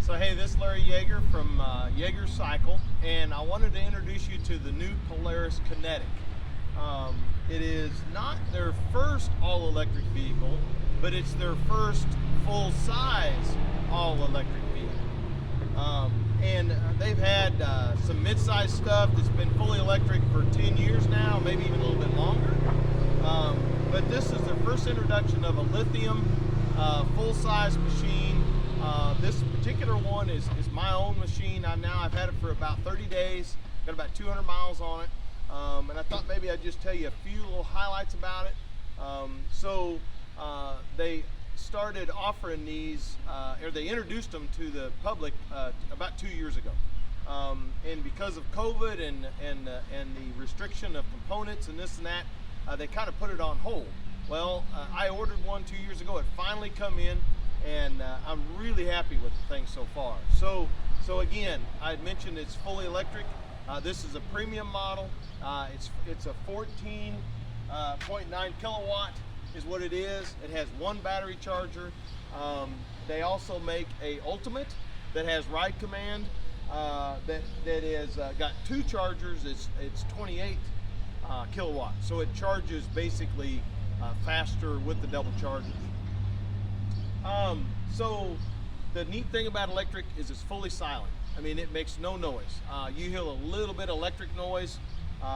So hey, this is Larry Yeager from Yeager Cycle, and I wanted to introduce you to the new Polaris Kinetic. It is not their first all-electric vehicle, but it's their first full-size all-electric vehicle. And they've had some mid-size stuff that's been fully electric for 10 years now, maybe even a little bit longer. But this is their first introduction of a lithium full-size machine. This particular one is my own machine. I've had it for about 30 days, got about 200 miles on it, and I thought maybe I'd just tell you a few little highlights about it. They started offering these, or they introduced them to the public about 2 years ago. And because of COVID and the restriction of components and this and that, they kind of put it on hold. Well, I ordered one 2 years ago. It finally come in, and I'm really happy with the thing so far. So again, I had mentioned it's fully electric. This is a premium model. It's a 14.9 kilowatt is what it is. It has one battery charger. They also make a Ultimate that has ride command. That is got two chargers. It's 28 kilowatts, so it charges basically faster with the double chargers. So the neat thing about electric is it's fully silent. I mean, it makes no noise. You hear a little bit of electric noise.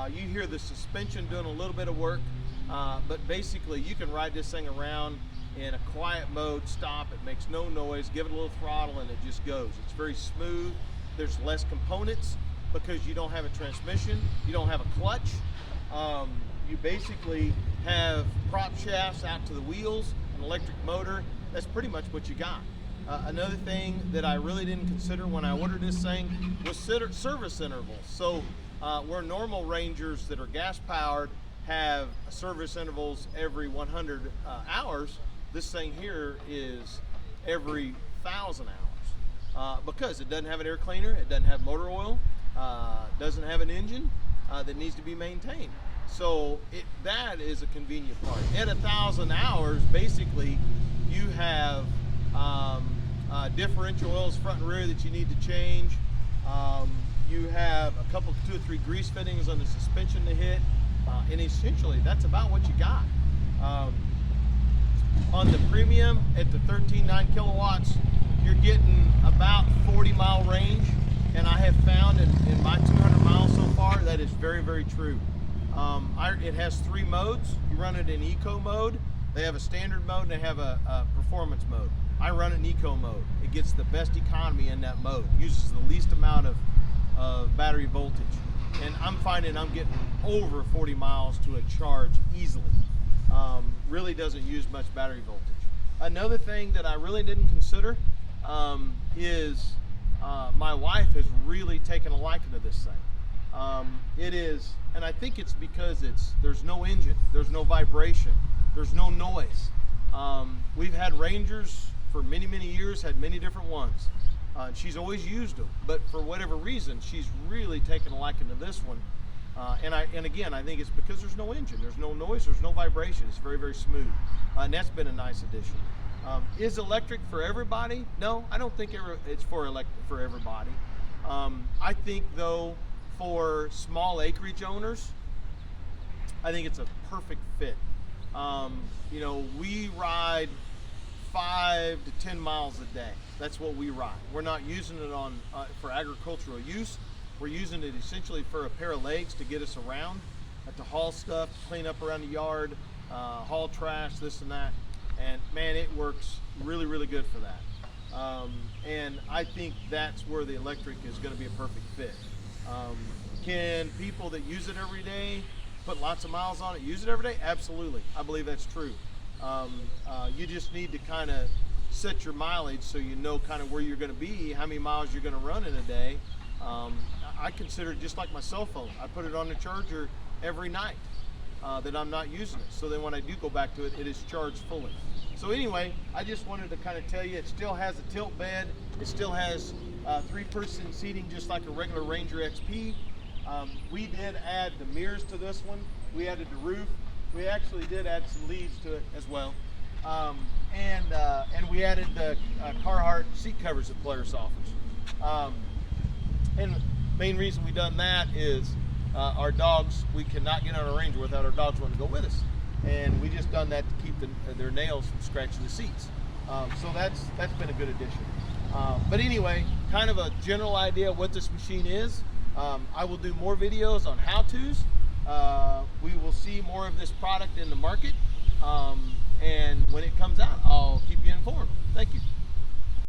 You hear the suspension doing a little bit of work, but basically you can ride this thing around in a quiet mode, stop, it makes no noise, give it a little throttle, and it just goes. It's very smooth. There's less components because you don't have a transmission, you don't have a clutch. You basically have prop shafts out to the wheels, an electric motor. That's pretty much what you got. Another thing that I really didn't consider when I ordered this thing was service intervals. So where normal Rangers that are gas powered have service intervals every 100 hours, this thing here is every 1,000 hours. Because it doesn't have an air cleaner, it doesn't have motor oil, doesn't have an engine that needs to be maintained. So that is a convenient part. At 1,000 hours, basically, you have differential oils front and rear that you need to change. You have two or three grease fittings on the suspension to hit, and essentially that's about what you got. On the premium at the 13.9 kilowatts, you're getting about 40-mile range, and I have found in my 200 miles so far that is very, very true. It has three modes. You run it in eco mode. They have a standard mode and they have a performance mode. I run it in eco mode. It gets the best economy in that mode. Uses the least amount of battery voltage. And I'm finding I'm getting over 40 miles to a charge easily. Really doesn't use much battery voltage. Another thing that I really didn't consider is my wife has really taken a liking to this thing. It is, and I think it's because there's no engine, there's no vibration, there's no noise. We've had Rangers for many, many years, had many different ones. She's always used them, but for whatever reason, she's really taken a liking to this one. And again, I think it's because there's no engine, there's no noise, there's no vibration. It's very, very smooth, and that's been a nice addition. Is electric for everybody? No, I don't think it's for everybody. I think though, for small acreage owners, I think it's a perfect fit. You know, we ride 5 to 10 miles a day. That's what we ride. We're not using it for agricultural use. We're using it essentially for a pair of legs to get us around, to haul stuff, clean up around the yard, haul trash, this and that. And man, it works really, really good for that. And I think that's where the electric is going to be a perfect fit. Can people that use it every day, put lots of miles on it, use it every day? Absolutely. I believe that's true. You just need to kind of set your mileage so you know kind of where you're going to be, how many miles you're going to run in a day. I consider it just like my cell phone. I put it on the charger every night that I'm not using it. So then when I do go back to it, it is charged fully. So anyway, I just wanted to kind of tell you, it still has a tilt bed. It still has 3-person seating just like a regular Ranger XP. We did add the mirrors to this one. We added the roof. We actually did add some leads to it as well. and we added the Carhartt seat covers that Polaris offers. And the main reason we done that is our dogs, we cannot get on a Ranger without our dogs wanting to go with us. And we just done that to keep their nails from scratching the seats. So that's been a good addition. But anyway, kind of a general idea of what this machine is. I will do more videos on how-tos. We will see more of this product in the market. And when it comes out, I'll keep you informed. Thank you.